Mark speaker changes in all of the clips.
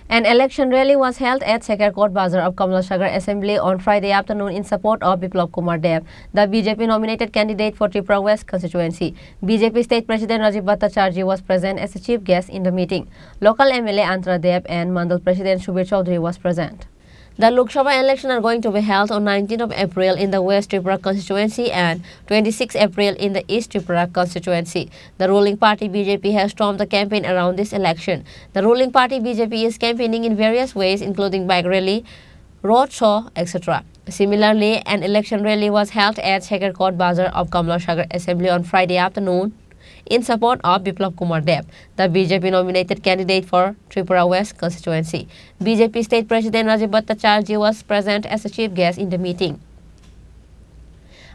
Speaker 1: An election rally was held at Sekarkot Bazar of Kamlasagar Assembly on Friday afternoon in support of Biplab Kumar Deb, the BJP nominated candidate for Tripura West constituency. BJP State President Rajiv Bhattacharjee was present as a chief guest in the meeting. Local MLA Antara Deb and Mandal President Subir Chaudhary was present. The Lok Sabha election are going to be held on 19th of April in the West Tripura constituency and 26th April in the East Tripura constituency. The ruling party BJP has stormed the campaign around this election. The ruling party BJP is campaigning in various ways, including bike rally, road show, etc. Similarly, an election rally was held at Sekarkot Bazar of Kamlasagar Assembly on Friday afternoon in support of Biplab Kumar Deb, the BJP nominated candidate for Tripura West constituency. BJP State President Rajiv Bhattacharjee was present as a chief guest in the meeting.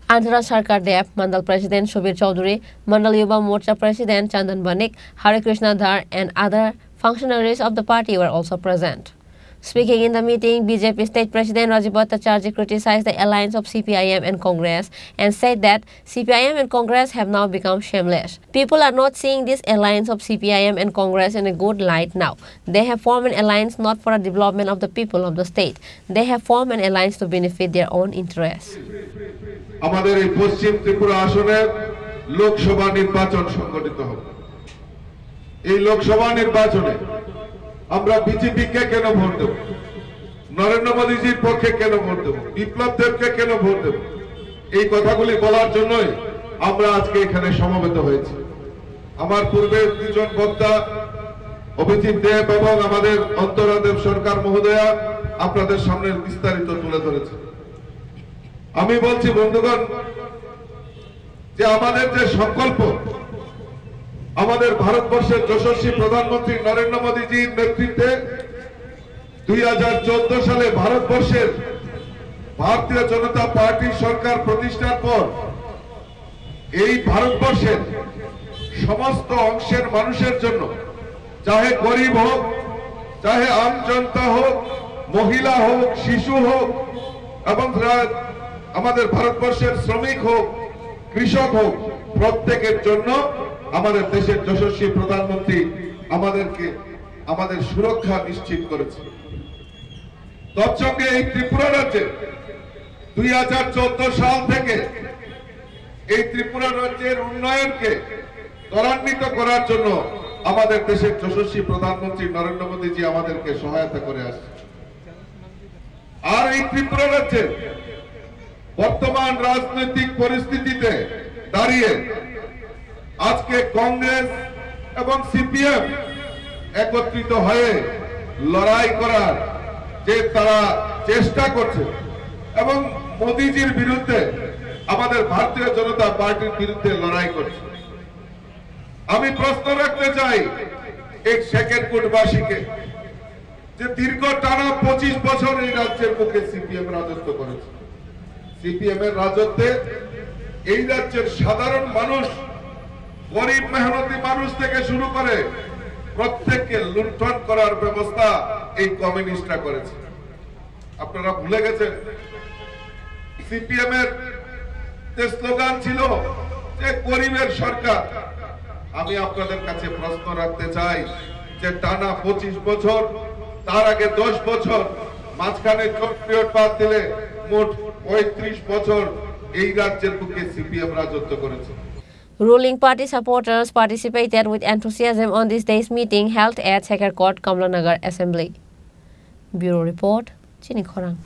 Speaker 1: Andhra Sarkar Deb, Mandal President Subir Chaudhary, Mandal Yuva Morcha President Chandan Banik, Hare Krishna Dhar and other functionaries of the party were also present. Speaking in the meeting, BJP State President Rajiv Bhattacharjee criticized the alliance of CPIM and Congress and said that CPIM and Congress have now become shameless. People are not seeing this alliance of CPIM and Congress in a good light now. They have formed an alliance not for the development of the people of the state. They have formed an alliance to benefit their own interests.
Speaker 2: আমাদের এই পশ্চিম ত্রিপুরা আসনের লোকসভা নির্বাচন সংগঠিত হবে। এই লোকসভা নির্বাচনে আমরা BJP কে কেন ভোট দেব, নরেন্দ্র মোদীজির পক্ষে কেন ভোট দেব, বিপ্লব দেবকে কেন ভোট দেব, এই কথাগুলি বলার জন্যই আমরা আজকে এখানে সমবেত হয়েছি। আমার পূর্বে দুজন বক্তা অভিজিৎ দেব এবং আমাদের অন্তরা দেব সরকার মহোদয়া আপনাদের সামনে বিস্তারিত তুলে ধরেছে। আমি বলছি বন্ধুগণ, যে আমাদের যে সংকল্প, আমাদের ভারতবর্ষের যশস্বী প্রধানমন্ত্রী নরেন্দ্র মোদীজির নেতৃত্বে 2014 সালে ভারতবর্ষের ভারতীয় জনতা পার্টির সরকার প্রতিষ্ঠার পর এই ভারতবর্ষের সমস্ত অংশের মানুষের জন্য, চাহে গরিব হোক, চাহে আম জনতা হোক, মহিলা হোক, শিশু হোক এবং আমাদের ভারতবর্ষের শ্রমিক হোক, কৃষক হোক, প্রত্যেকের জন্য আমাদের দেশের যশস্বী প্রধানমন্ত্রী আমাদের সুরক্ষা নিশ্চিত করেছে। তৎসঙ্গে এই ত্রিপুরা রাজ্যে 2014 সাল থেকে এই ত্রিপুরা রাজ্যের উন্নয়নকে ত্বরান্বিত করার জন্য আমাদের দেশের যশস্বী প্রধানমন্ত্রী নরেন্দ্র মোদীজি আমাদেরকে সহায়তা করে আসছে। আর এই ত্রিপুরা রাজ্যের বর্তমান রাজনৈতিক পরিস্থিতিতে দাঁড়িয়ে আজকে কংগ্রেস এবং সিপিএম একত্রিত হয়ে লড়াই করার যে তারা চেষ্টা করছে এবং মোদীজির বিরুদ্ধে, আমাদের ভারতীয় জনতা পার্টির বিরুদ্ধে লড়াই করছে। আমি প্রশ্ন রাখতে চাই এই সেকেরকোটবাসীকে, যে দীর্ঘ টানা 25 বছর এই রাজ্যের মুখে সিপিএম রাজত্ব করেছে। সিপিএম এর রাজত্বে এই রাজ্যের সাধারণ মানুষ, গরিব মেহনতি মানুষ থেকে শুরু করে প্রত্যেককে লুণ্ঠন করার ব্যবস্থা এই কমিউনিস্টরা করেছে। আপনারা ভুলে গেছেন সিপিএম এর যে স্লোগান ছিল যে গরিবের সরকার। আমি আপনাদের কাছে প্রশ্ন রাখতে চাই যে টানা 25 বছর, তার আগে 10 বছর, মাঝখানে পিরিয়ড বাদ দিলে মোট 35 বছর এই রাজ্যের বুকে সিপিএম রাজত্ব করেছে।
Speaker 1: Ruling party supporters participated with enthusiasm on this day's meeting held at Sekarkot Kamlanagar Assembly. Bureau Report, Chini Khorang.